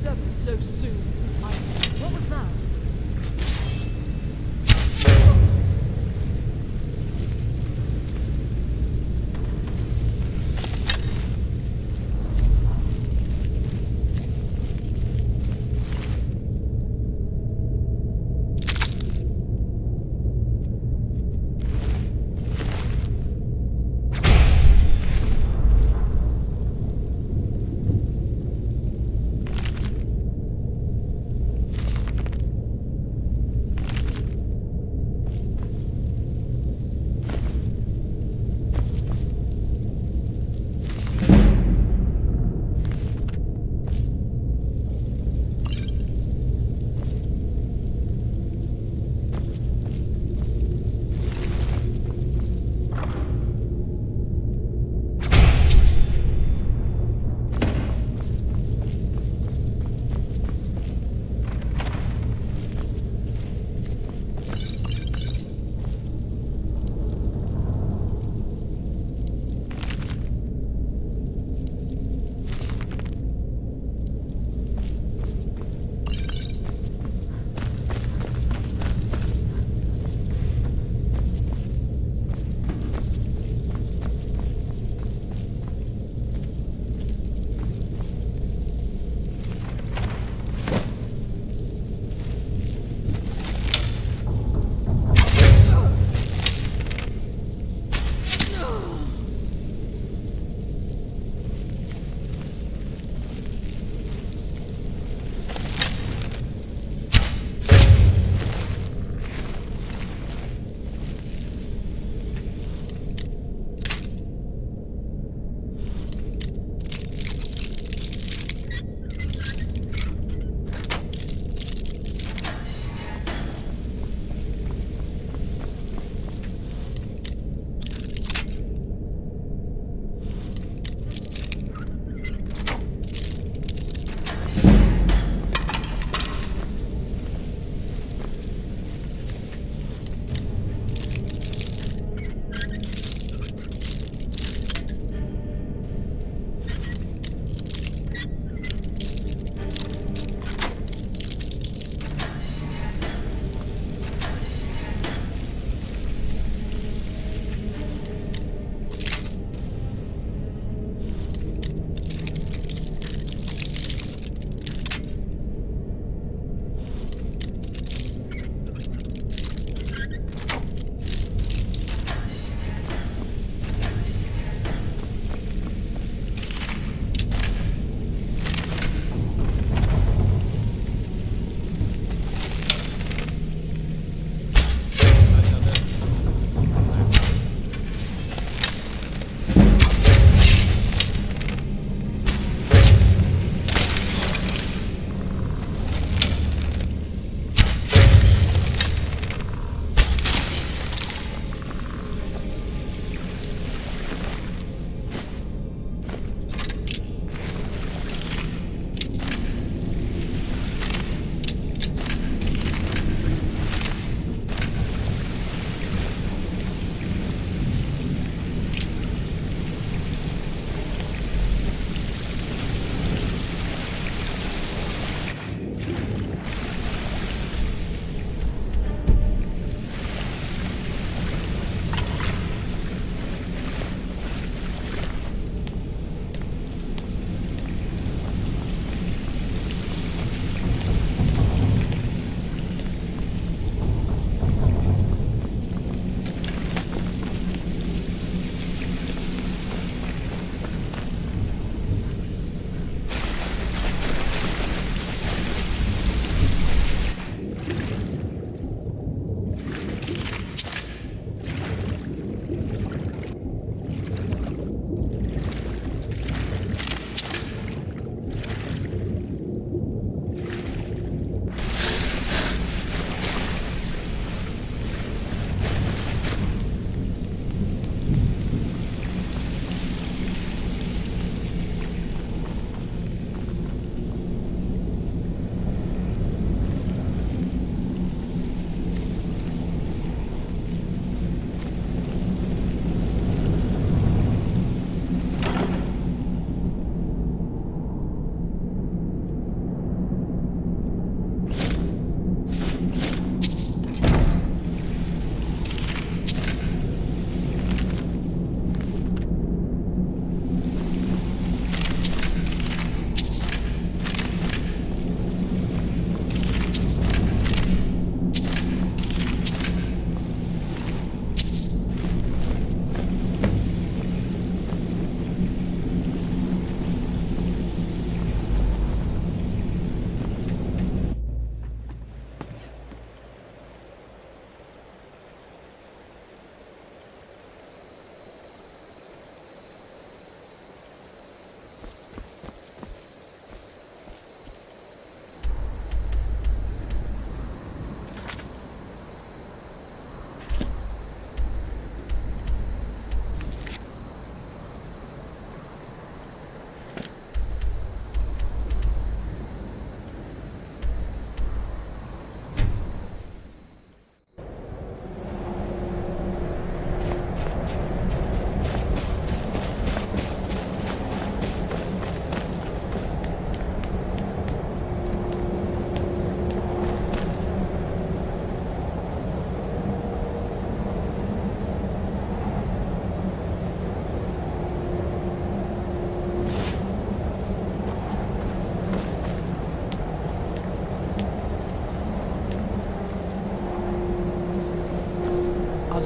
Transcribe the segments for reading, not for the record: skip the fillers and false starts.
surface so soon. What was that?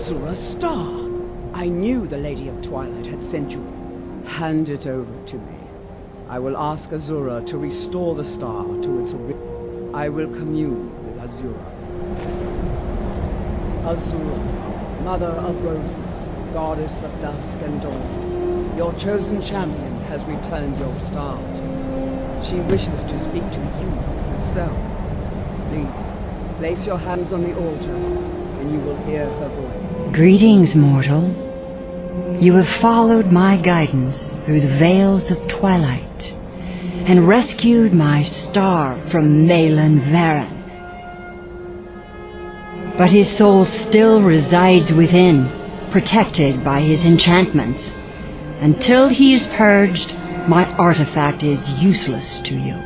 Azura's star. I knew the Lady of Twilight had sent you. Hand it over to me. I will ask Azura to restore the star to its original. I will commune with Azura. Azura, Mother of Roses, Goddess of Dusk and Dawn, your chosen champion has returned your star to you. She wishes to speak to you herself. Please, place your hands on the altar, and you will hear her voice. Greetings, mortal. You have followed my guidance through the veils of twilight, and rescued my star from Malin Varen. But his soul still resides within, protected by his enchantments. Until he is purged, my artifact is useless to you.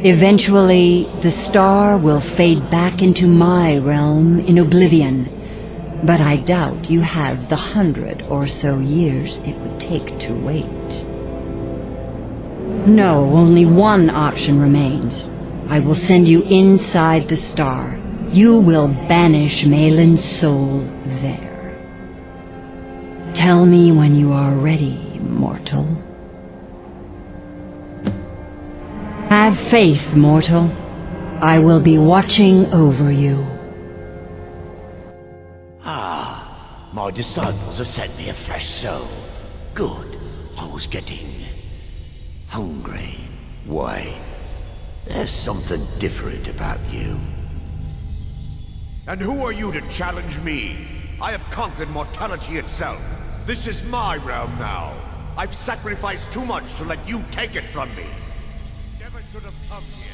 Eventually, the star will fade back into my realm in oblivion, but I doubt you have the 100 or so years it would take to wait. No, only one option remains. I will send you inside the star. You will banish Malin's soul there. Tell me when you are ready, mortal. Have faith, mortal. I will be watching over you. My disciples have sent me a fresh soul. Good. I was getting hungry. Wait. There's something different about you. And who are you to challenge me? I have conquered mortality itself. This is my realm now. I've sacrificed too much to let you take it from me. Never should have come here.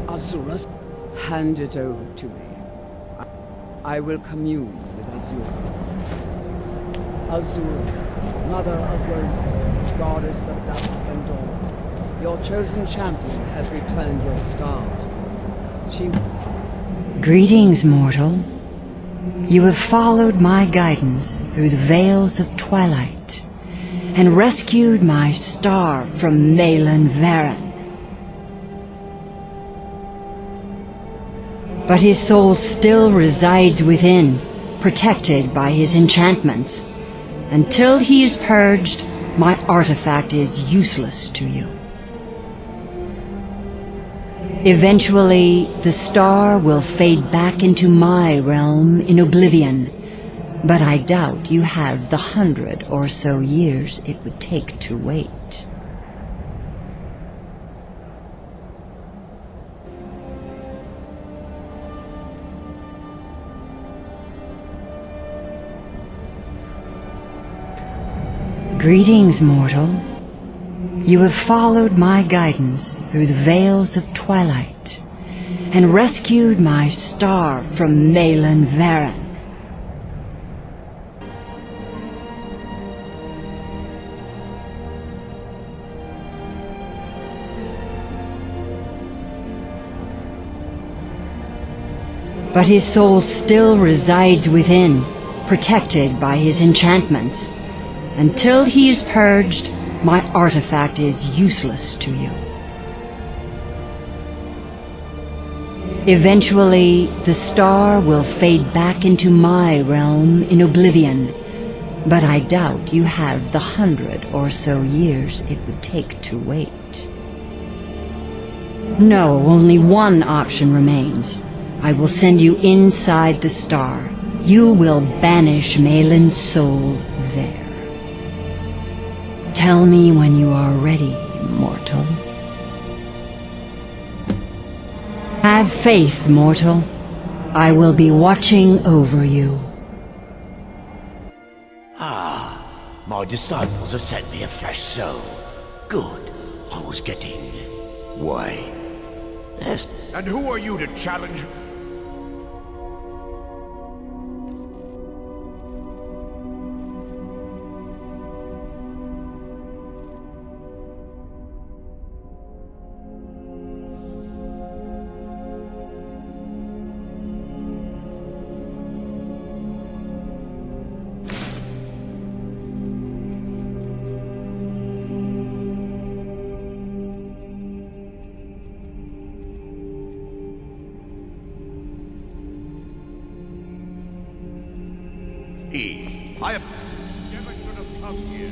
Azura, hand it over to me. I will commune with Azura. Azura, Mother of Roses, Goddess of Dusk and Dawn, your chosen champion has returned your star. She... Greetings, mortal. You have followed my guidance through the veils of twilight, and rescued my star from Malin Varen. But his soul still resides within, protected by his enchantments. Until he is purged, my artifact is useless to you. Eventually, the star will fade back into my realm in oblivion, but I doubt you have the 100 or so years it would take to wait. Greetings, mortal. You have followed my guidance through the veils of twilight, and rescued my star from Malin Varen. But his soul still resides within, protected by his enchantments. Until he is purged, my artifact is useless to you. Eventually, the star will fade back into my realm in oblivion, but I doubt you have the 100 or so years it would take to wait. No, only one option remains. I will send you inside the star. You will banish Malin's soul there. Tell me when you are ready, mortal. Have faith, mortal. I will be watching over you. My disciples have sent me a fresh soul. Good. I was getting... Why? There's... And who are you to challenge... I have never should have come here.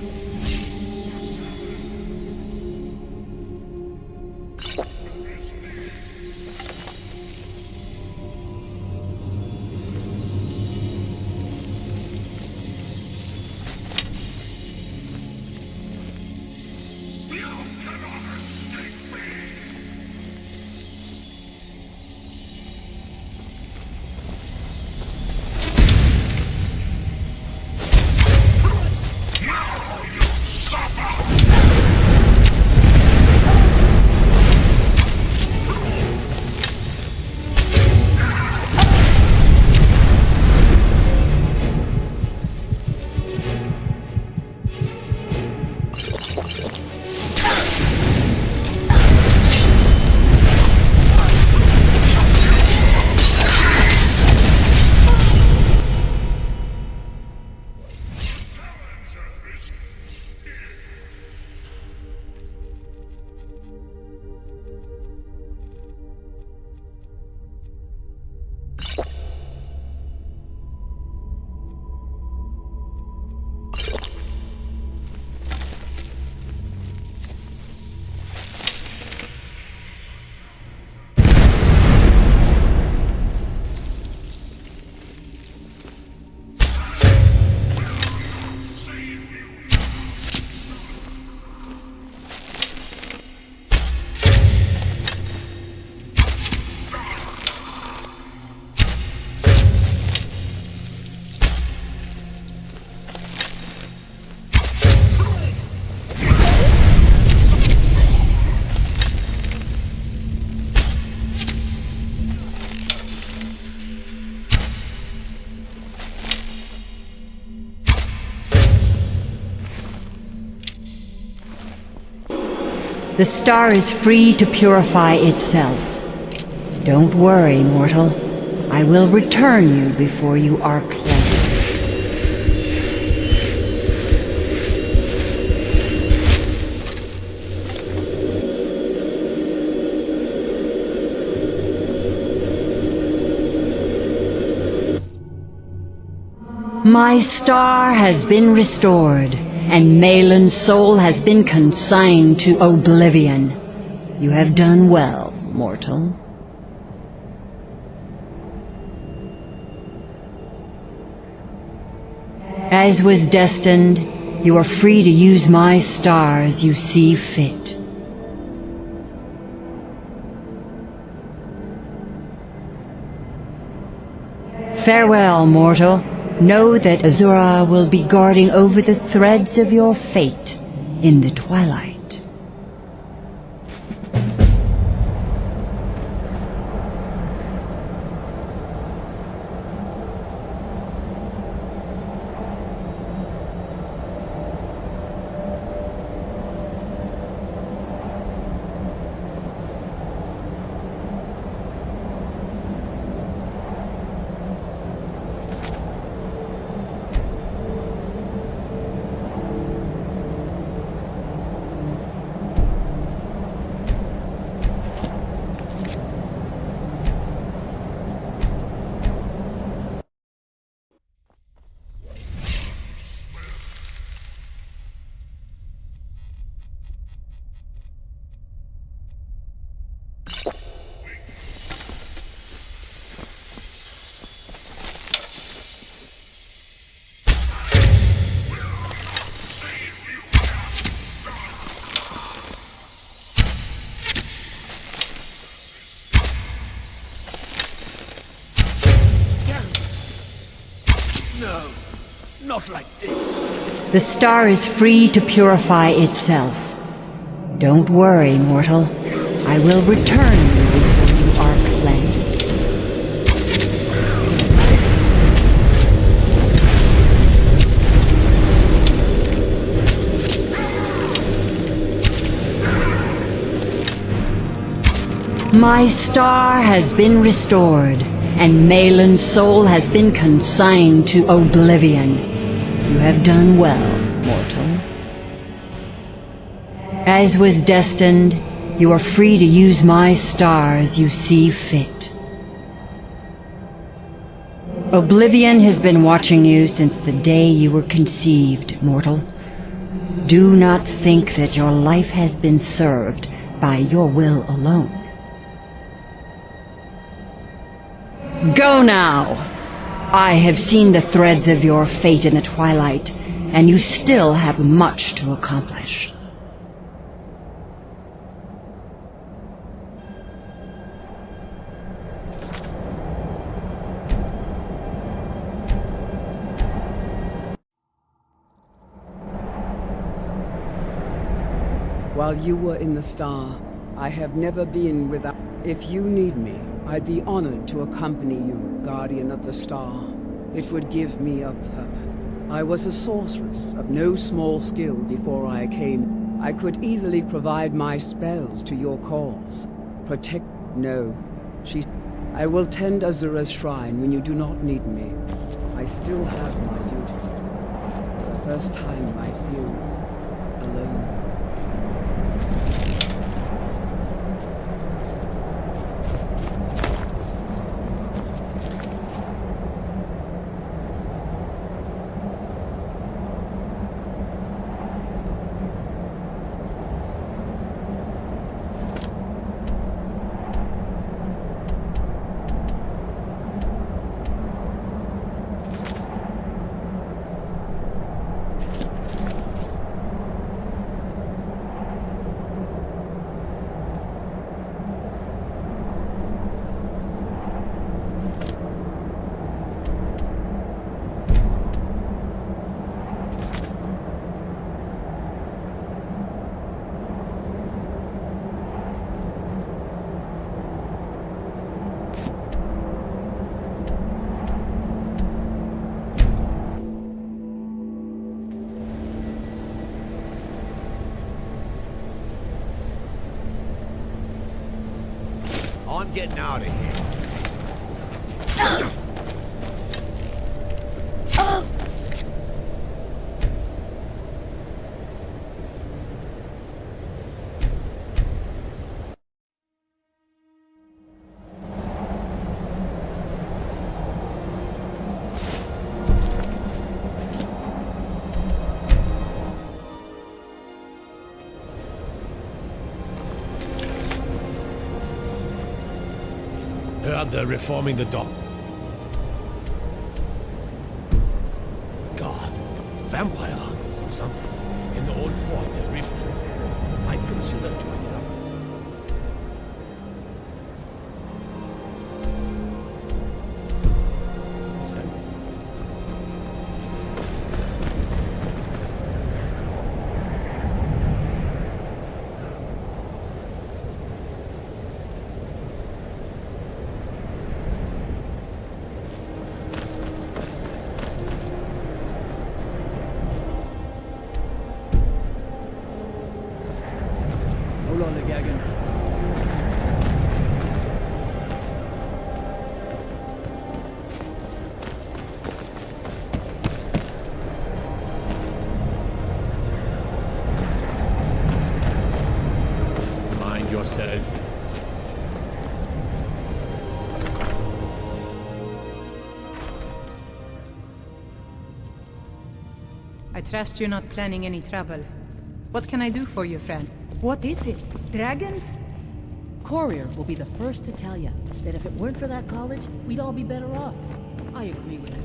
The star is free to purify itself. Don't worry, mortal. I will return you before you are cleansed. My star has been restored, and Malin's soul has been consigned to oblivion. You have done well, mortal. As was destined, you are free to use my star as you see fit. Farewell, mortal. Know that Azura will be guarding over the threads of your fate in the twilight. Not like this. The star is free to purify itself. Don't worry, mortal. I will return you before you are cleansed. My star has been restored, and Malin's soul has been consigned to oblivion. You have done well, mortal. As was destined, you are free to use my star as you see fit. Oblivion has been watching you since the day you were conceived, mortal. Do not think that your life has been served by your will alone. Go now! I have seen the threads of your fate in the twilight, and you still have much to accomplish. While you were in the star, I have never been without... If you need me, I'd be honored to accompany you, Guardian of the Star. It would give me a purpose. I was a sorceress of no small skill before I came. I could easily provide my spells to your cause. Protect... No. I will tend Azura's shrine when you do not need me. I still have my duties. For the first time I feel alone. I'm getting out of here. Heard they're reforming the dock. God, vampire hunters or something. In the old fort near Rift. I'd consider joining up. Simon. Mind yourself. I trust you're not planning any trouble. What can I do for you, friend? What is it? Dragons? Courier will be the first to tell you that if it weren't for that college, we'd all be better off. I agree with him.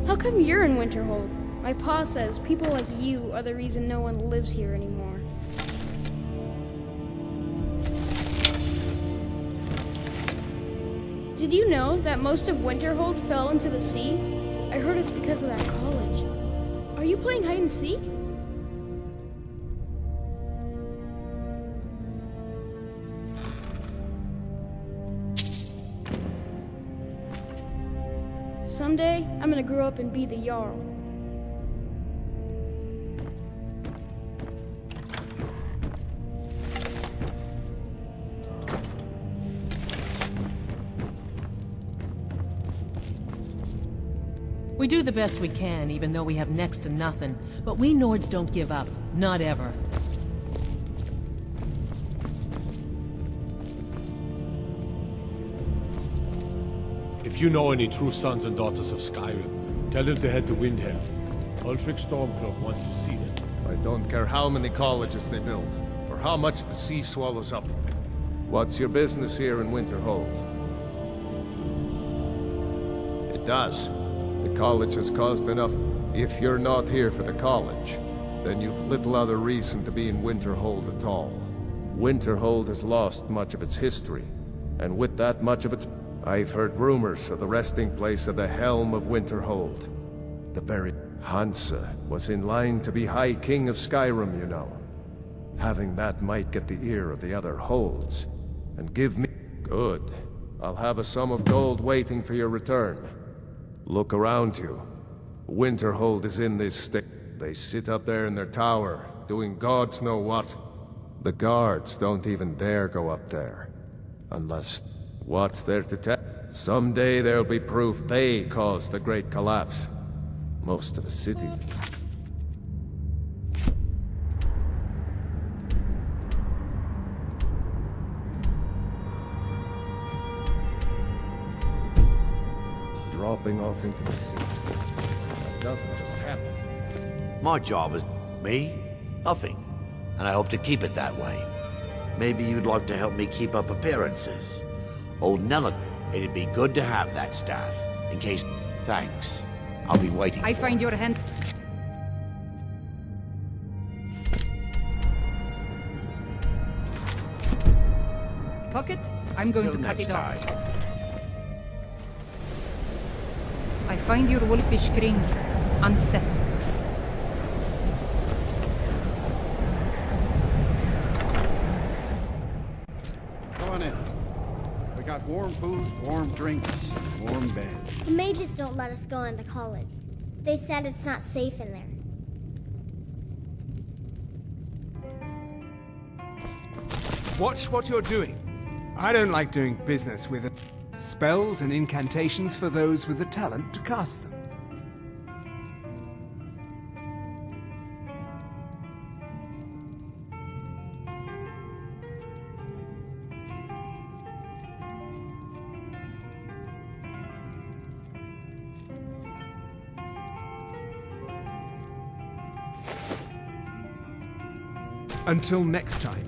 How come you're in Winterhold? My pa says people like you are the reason no one lives here anymore. Did you know that most of Winterhold fell into the sea? I heard it's because of that college. Are you playing hide and seek? Someday, I'm gonna grow up and be the Jarl. We do the best we can, even though we have next to nothing. But we Nords don't give up. Not ever. If you know any true sons and daughters of Skyrim, tell them to head to Windhelm. Ulfric Stormcloak wants to see them. I don't care how many colleges they build, or how much the sea swallows up. What's your business here in Winterhold? It does. The college has caused enough. If you're not here for the college, then you've little other reason to be in Winterhold at all. Winterhold has lost much of its history, and with that much of its... I've heard rumors of the resting place of the Helm of Winterhold. The very Hansa was in line to be High King of Skyrim, you know. Having that might get the ear of the other holds, and give me... Good. I'll have a sum of gold waiting for your return. Look around you. Winterhold is in this stick. They sit up there in their tower, doing gods know what. The guards don't even dare go up there. Unless... What's there to tell? Someday there'll be proof they caused the Great Collapse. Most of the city... dropping off into the sea. That doesn't just happen. My job is... me? Nothing. And I hope to keep it that way. Maybe you'd like to help me keep up appearances. Old Nella, it'd be good to have that staff. In case... Thanks. I'll be waiting. I find your hand... Pocket? I'm going to cut it off. I find your wolfish grin unset. Come on in. We got warm food, warm drinks, warm bed. The mages don't let us go into college. They said it's not safe in there. Watch what you're doing. I don't like doing business with spells and incantations for those with the talent to cast them. Until next time.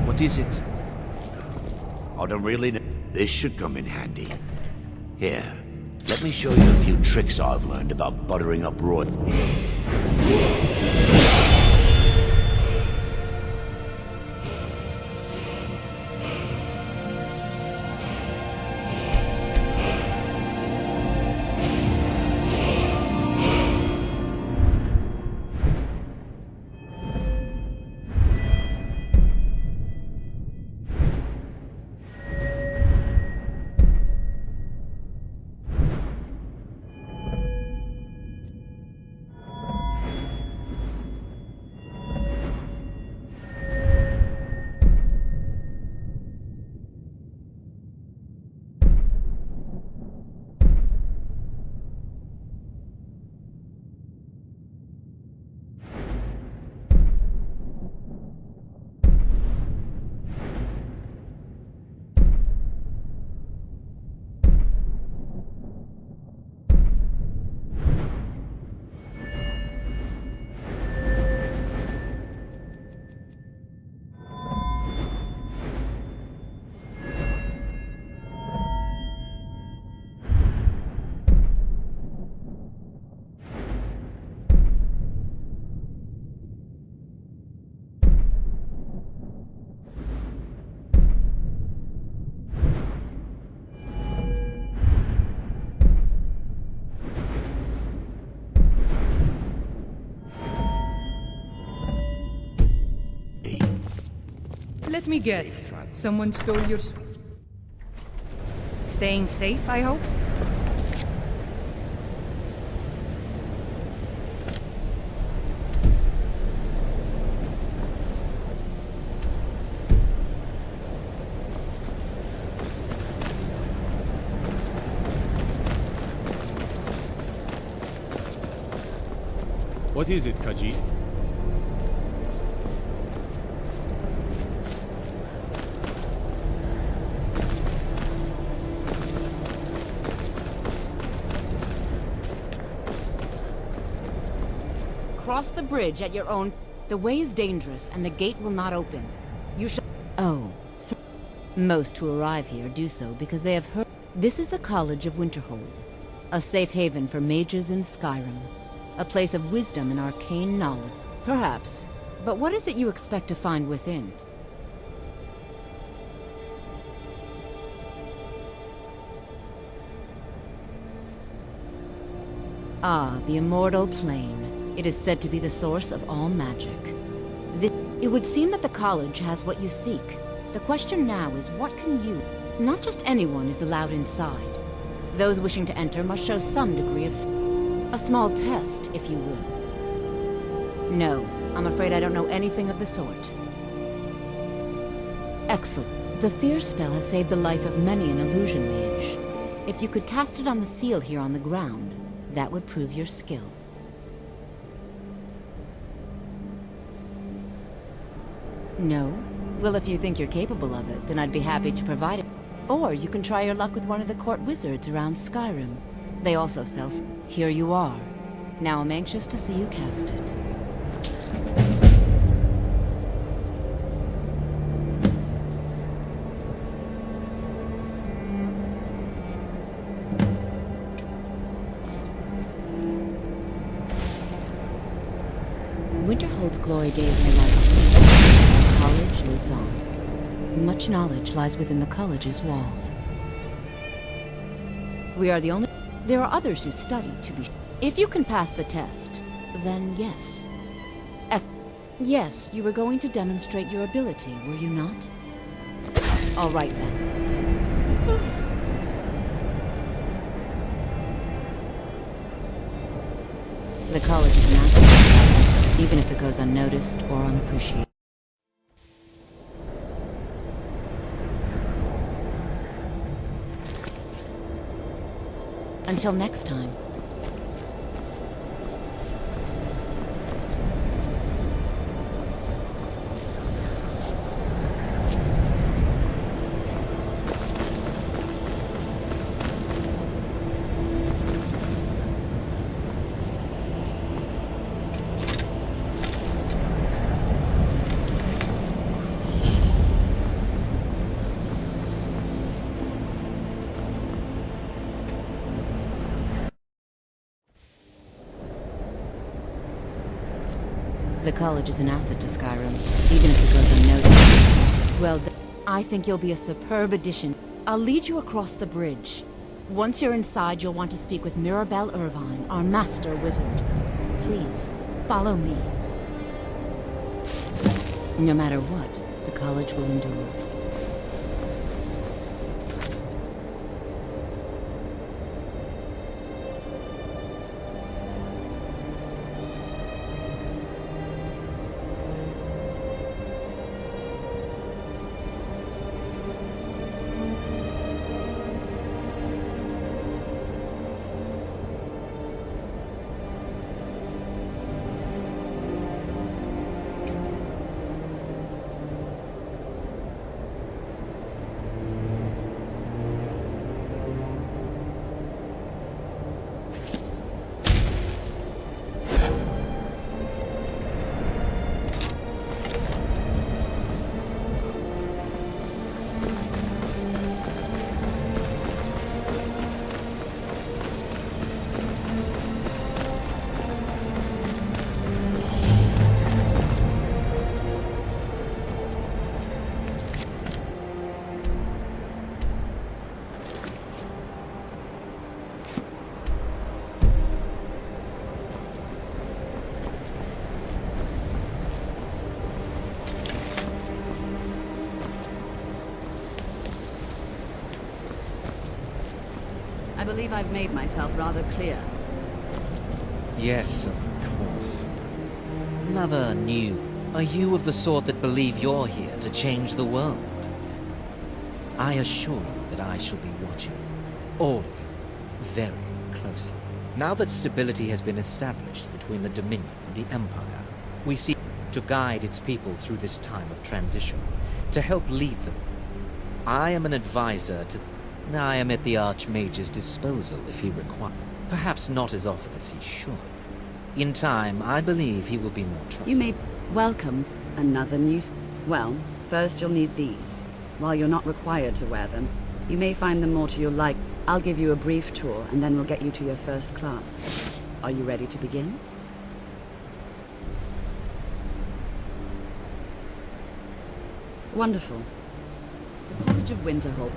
What is it? I don't really know. This should come in handy. Here, let me show you a few tricks I've learned about buttering up raw... Let me guess. Someone stole your... Staying safe, I hope? What is it, Khajiit? Cross the bridge at your own... The way is dangerous, and the gate will not open. You shall... Oh. Most who arrive here do so because they have heard... This is the College of Winterhold. A safe haven for mages in Skyrim. A place of wisdom and arcane knowledge. Perhaps. But what is it you expect to find within? Ah, the Immortal Plane. It is said to be the source of all magic. It would seem that the college has what you seek. The question now is, what can you... Not just anyone is allowed inside. Those wishing to enter must show some degree of... A small test, if you will. No, I'm afraid I don't know anything of the sort. Excellent. The fear spell has saved the life of many an illusion mage. If you could cast it on the seal here on the ground, that would prove your skill. No? Well, if you think you're capable of it, then I'd be happy to provide it. Or you can try your luck with one of the court wizards around Skyrim. They also sell... Here you are. Now I'm anxious to see you cast it. Winterhold's glory days may lie behind. The college lives on. Much knowledge lies within the college's walls. We are the only... There are others who study, to be... If you can pass the test, then yes. Yes, you were going to demonstrate your ability, were you not? All right, then. The college is an asset, even if it goes unnoticed or unappreciated. Until next time. The college is an asset to Skyrim, even if it goes unnoticed. Well, I think you'll be a superb addition. I'll lead you across the bridge. Once you're inside, you'll want to speak with Mirabelle Irvine, our master wizard. Please, follow me. No matter what, the college will endure. I believe I've made myself rather clear. Yes, of course. Never knew. Are you of the sort that believe you're here to change the world? I assure you that I shall be watching all of you very closely. Now that stability has been established between the Dominion and the Empire, we seek to guide its people through this time of transition, to help lead them. I am an advisor to... I am at the Archmage's disposal if he requires. Perhaps not as often as he should. In time, I believe he will be more trusted. You may welcome another new... Well, first you'll need these. While you're not required to wear them, you may find them more to your like. I'll give you a brief tour, and then we'll get you to your first class. Are you ready to begin? Wonderful. The College of Winterhold.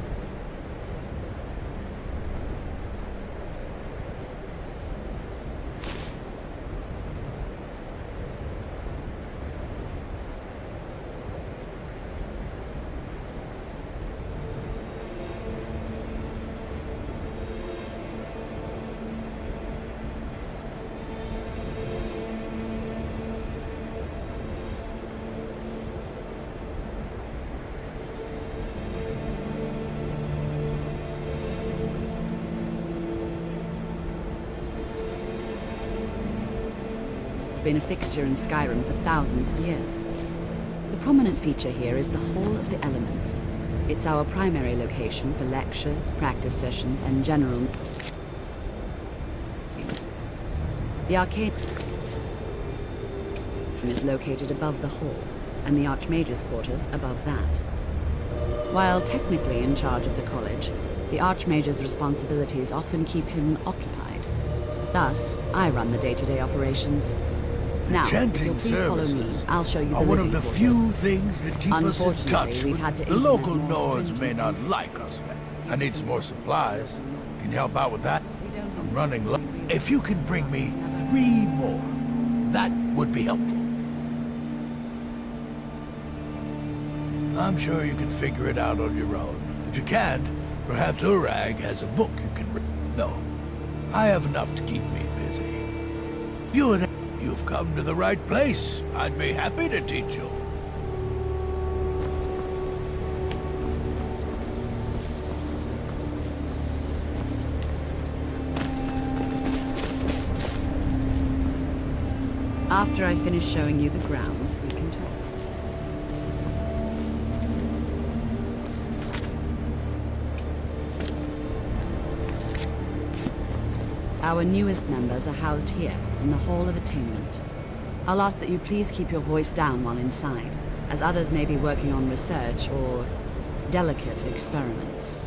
Been a fixture in Skyrim for thousands of years. The prominent feature here is the Hall of the Elements. It's our primary location for lectures, practice sessions, and general meetings. The arcade is located above the hall, and the Archmage's quarters above that. While technically in charge of the college, the Archmage's responsibilities often keep him occupied. Thus, I run the day-to-day operations. Now, if you'll please follow me, I'll show you the one of living the quarters. few things that keep us in Unfortunately, touch we've with had to the local implement more Nords may stringent not like us. I need some more supplies. Can you help out with that? I'm running low. If you can bring me 3 more, that would be helpful. I'm sure you can figure it out on your own. If you can't, perhaps Urag has a book you can read. No, I have enough to keep me busy. You've come to the right place. I'd be happy to teach you. After I finish showing you the grounds, we can talk. Our newest members are housed here, in the Hall of Attainment. I'll ask that you please keep your voice down while inside, as others may be working on research or delicate experiments.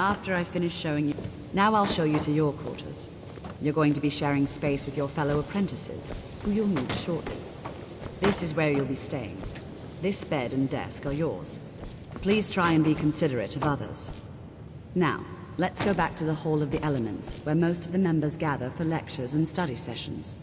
After I finish showing you... Now I'll show you to your quarters. You're going to be sharing space with your fellow apprentices, who you'll meet shortly. This is where you'll be staying. This bed and desk are yours. Please try and be considerate of others. Now, let's go back to the Hall of the Elements, where most of the members gather for lectures and study sessions.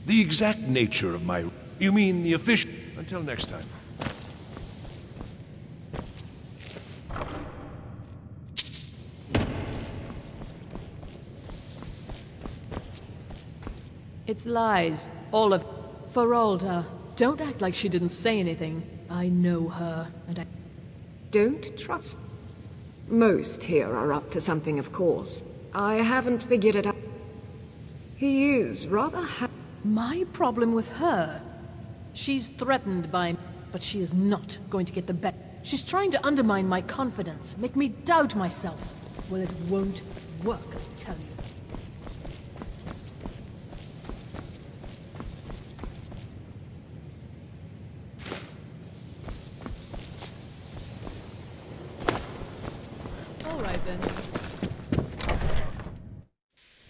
The exact nature of my... You mean the official... Until next time. It's lies. All of... Feralda, don't act like she didn't say anything. I know her, and I... Don't trust. Most here are up to something, of course. I haven't figured it out. He is rather My problem with her? She's threatened by me, but she is not going to get the best. She's trying to undermine my confidence, make me doubt myself. Well, it won't work, I tell you. All right, then.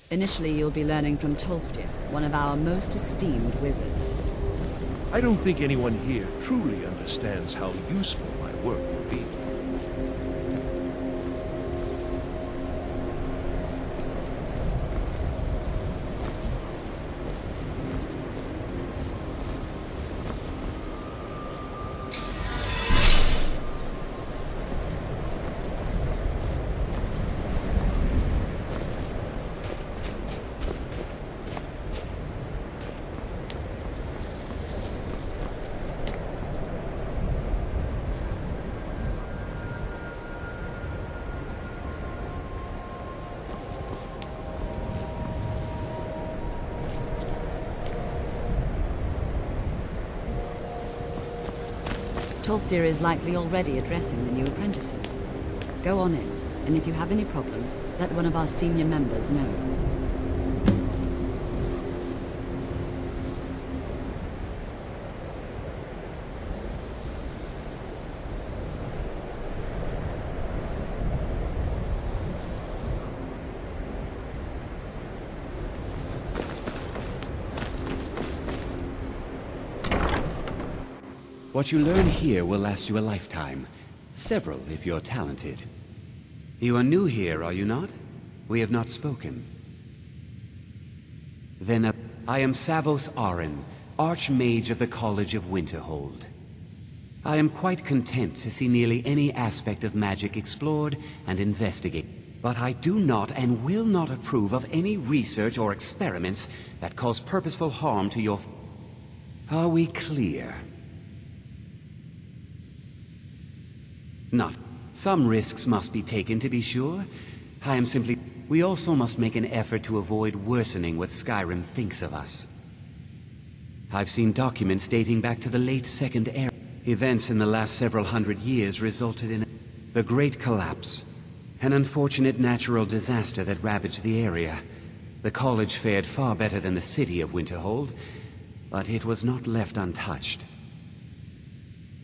Initially, you'll be learning from Tolfdir, one of our most esteemed wizards. I don't think anyone here truly understands how useful my work will be. Tolfdir is likely already addressing the new apprentices. Go on in, and if you have any problems, let one of our senior members know. What you learn here will last you a lifetime. Several, if you're talented. You are new here, are you not? We have not spoken. Then I am Savos Arin, Archmage of the College of Winterhold. I am quite content to see nearly any aspect of magic explored and investigated. But I do not and will not approve of any research or experiments that cause purposeful harm to your... Are we clear? Not. Some risks must be taken, to be sure. I am simply... We also must make an effort to avoid worsening what Skyrim thinks of us. I've seen documents dating back to the late Second Era. Events in the last several hundred years resulted in the Great Collapse, an unfortunate natural disaster that ravaged the area. The college fared far better than the city of Winterhold, but it was not left untouched.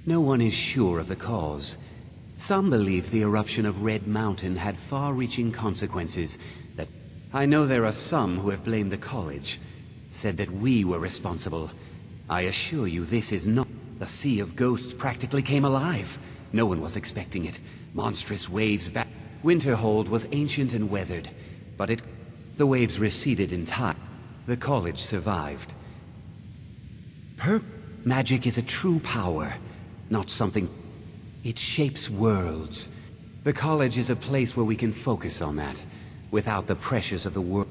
No one is sure of the cause. Some believe the eruption of Red Mountain had far-reaching consequences that... I know there are some who have blamed the college, said that we were responsible. I assure you this is not... The Sea of Ghosts practically came alive. No one was expecting it. Monstrous waves back... Winterhold was ancient and weathered, but the waves receded in time. The college survived. Magic is a true power, not something... It shapes worlds. The college is a place where we can focus on that, without the pressures of the world.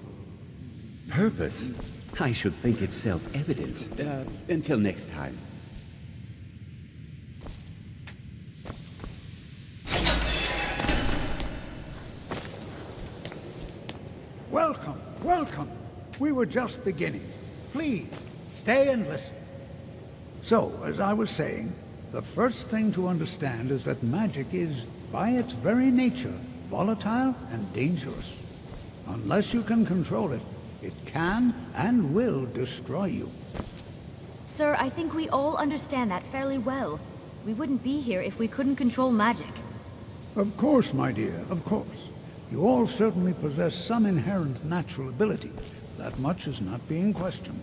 Purpose? I should think it's self-evident. Until next time. Welcome, welcome. We were just beginning. Please, stay and listen. So, as I was saying, the first thing to understand is that magic is, by its very nature, volatile and dangerous. Unless you can control it, it can and will destroy you. Sir, I think we all understand that fairly well. We wouldn't be here if we couldn't control magic. Of course, my dear, of course. You all certainly possess some inherent natural ability. That much is not being questioned.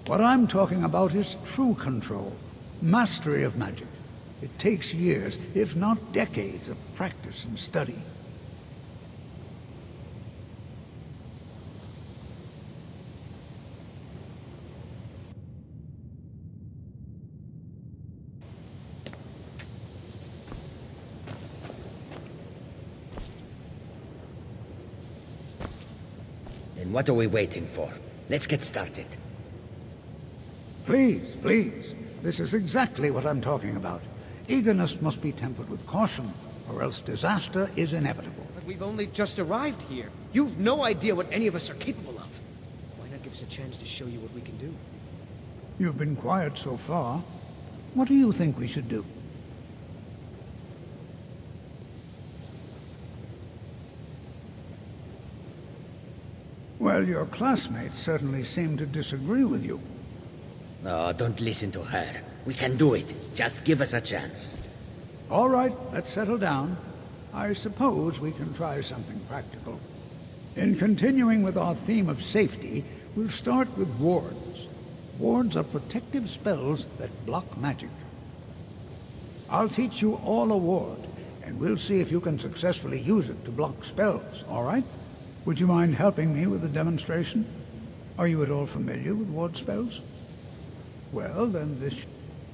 What I'm talking about is true control. Mastery of magic. It takes years, if not decades, of practice and study. Then what are we waiting for? Let's get started. Please, please. This is exactly what I'm talking about. Eagerness must be tempered with caution, or else disaster is inevitable. But we've only just arrived here. You've no idea what any of us are capable of. Why not give us a chance to show you what we can do? You've been quiet so far. What do you think we should do? Well, your classmates certainly seem to disagree with you. Oh, don't listen to her. We can do it. Just give us a chance. All right, let's settle down. I suppose we can try something practical. In continuing with our theme of safety, we'll start with wards. Wards are protective spells that block magic. I'll teach you all a ward, and we'll see if you can successfully use it to block spells, all right? Would you mind helping me with the demonstration? Are you at all familiar with ward spells? Well, then this...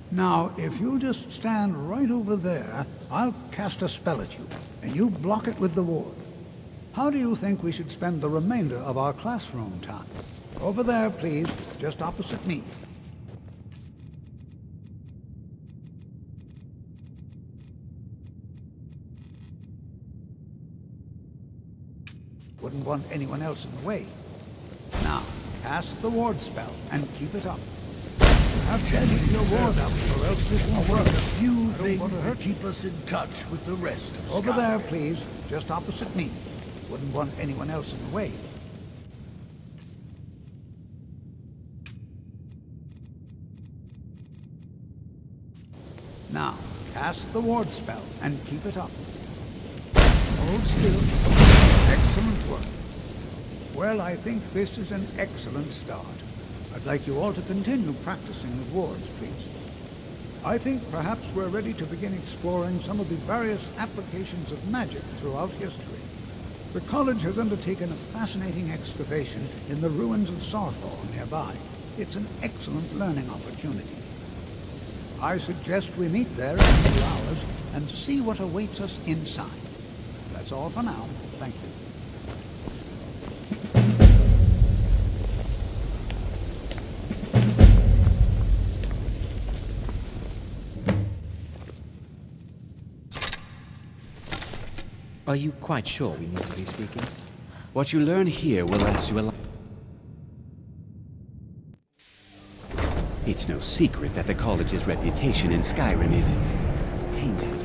Now, if you just stand right over there, I'll cast a spell at you, and you block it with the ward. How do you think we should spend the remainder of our classroom time? Over there, please, just opposite me. Wouldn't want anyone else in the way. Now, cast the ward spell and keep it up. Have to keep your ward up, or else this won't work. A few things that keep us in touch with the rest of Over Skyrim. there, please, just opposite me. Wouldn't want anyone else in the way. Now, cast the ward spell and keep it up. Hold still. Excellent work. Well, I think this is an excellent start. I'd like you all to continue practicing with wards, please. I think perhaps we're ready to begin exploring some of the various applications of magic throughout history. The college has undertaken a fascinating excavation in the ruins of Sarthor nearby. It's an excellent learning opportunity. I suggest we meet there in a few hours and see what awaits us inside. That's all for now. Thank you. Are you quite sure we need to be speaking? What you learn here will last you a It's no secret that the college's reputation in Skyrim is tainted.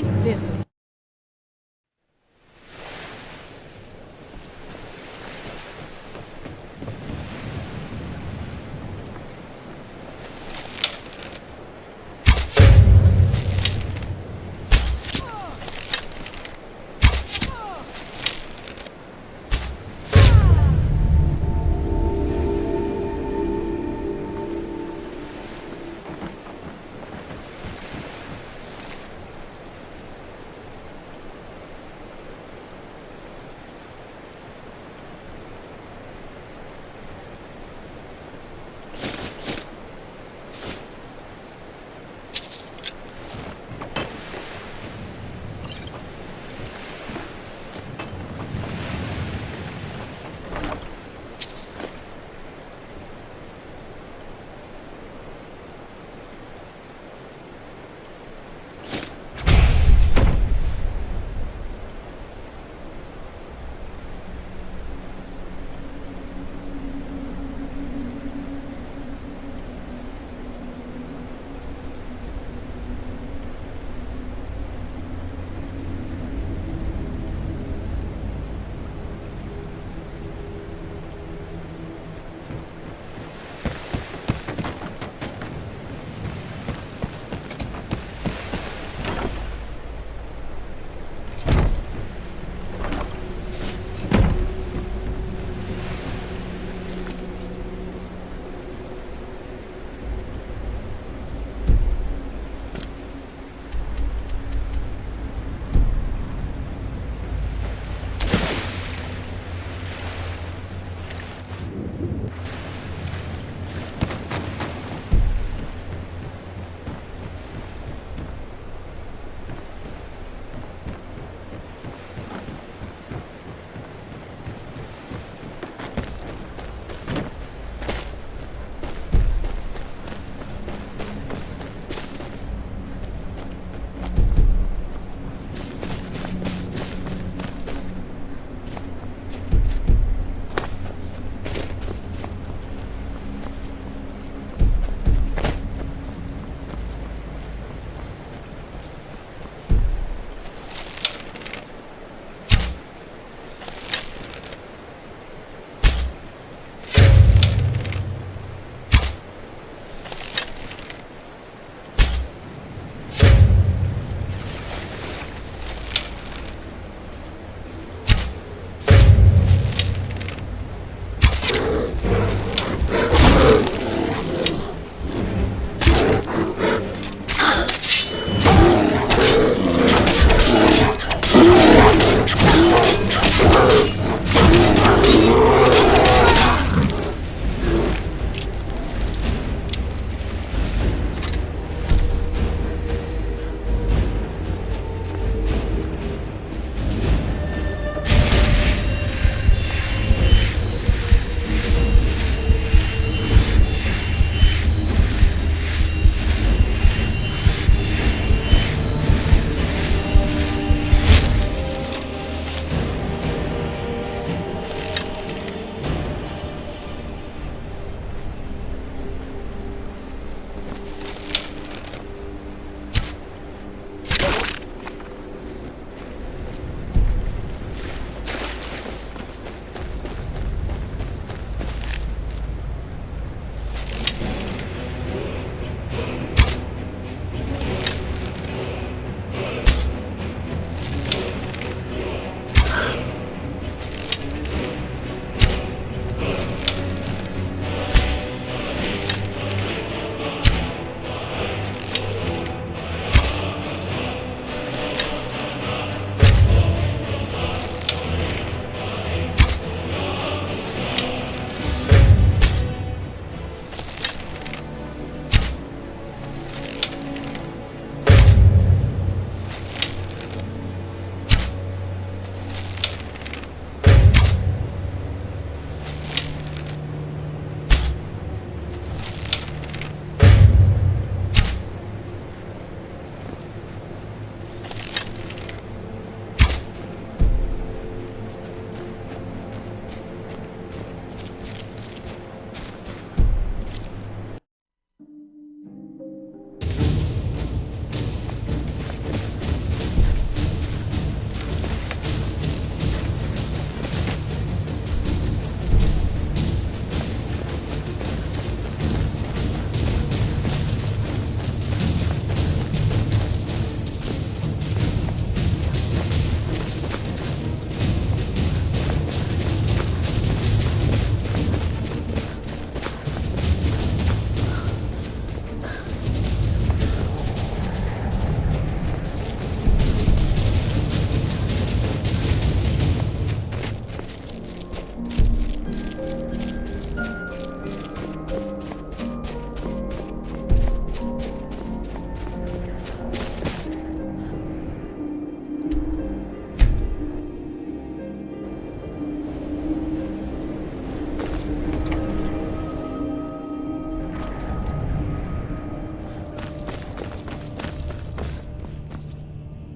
Ain't this a...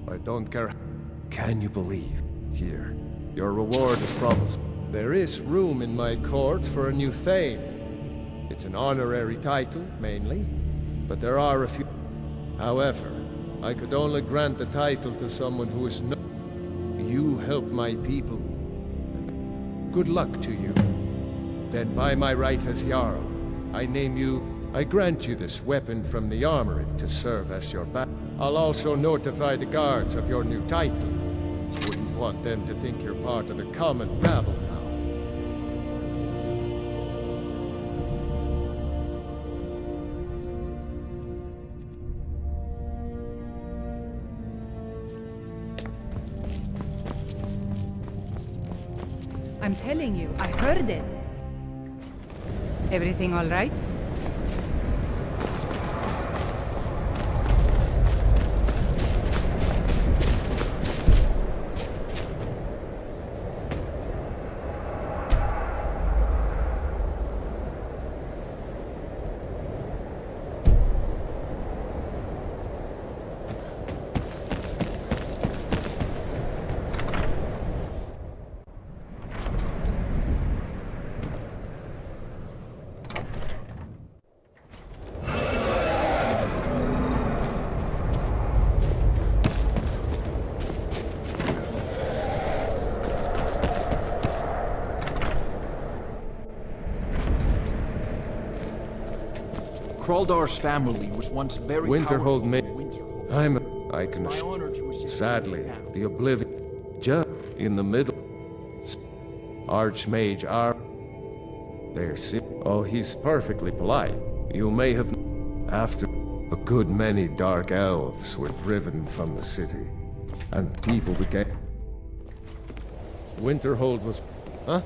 I don't care. Can you believe? Here, your reward is promised. There is room in my court for a new Thane. It's an honorary title, mainly, but there are a few. However, I could only grant the title to someone who is no. You help my people. Good luck to you. Then by my right as Jarl, I name you. I grant you this weapon from the armory to serve as your back. I'll also notify the guards of your new title. Wouldn't want them to think you're part of the common rabble now. I'm telling you, I heard it. Everything all right? Kraldar's family was once very Winterhold powerful. I can sadly, the oblivion. Just in the middle. Archmage R. There's. Oh, he's perfectly polite. You may have. After a good many dark elves were driven from the city, and people began. Winterhold was. Huh?